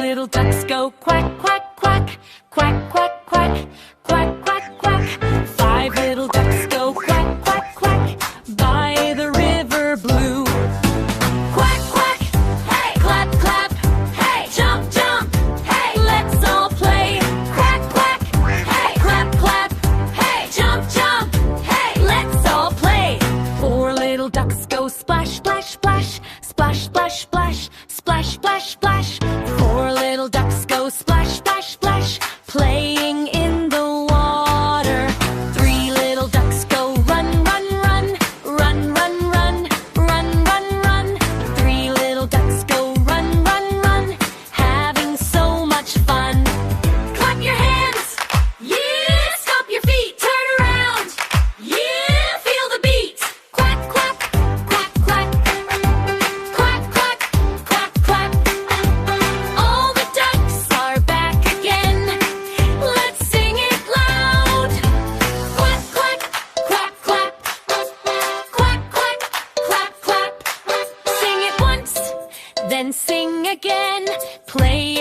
little ducks go quack, quack, quack, quack, quack, quack, quack, quack, quack. Five little ducks go quack, quack, quack, by the river blue. Quack, quack, hey, clap, clap, hey, jump, jump, hey, let's all play. Quack, quack, hey, clap, clap, hey, jump, jump, hey, let's all play. Four little ducks go splash, splash, splash, splash, splash, splash, splash, splash, splash. Four little ducks go splash, splash, splash, playing in the water. Three little ducks go run, run, run, run, run, run, run, run, run. Three little ducks go run, run, run, having so much fun. Clap your hands, yeah, stomp your feet, turn around, yeah, feel the beat. Quack, quack, quack, quack, quack, quack, quack, quack. All the ducks are back again. Let's sing it loud. Quack, quack, quack, quack, quack, quack, quack, quack. Sing it once, then sing again. Play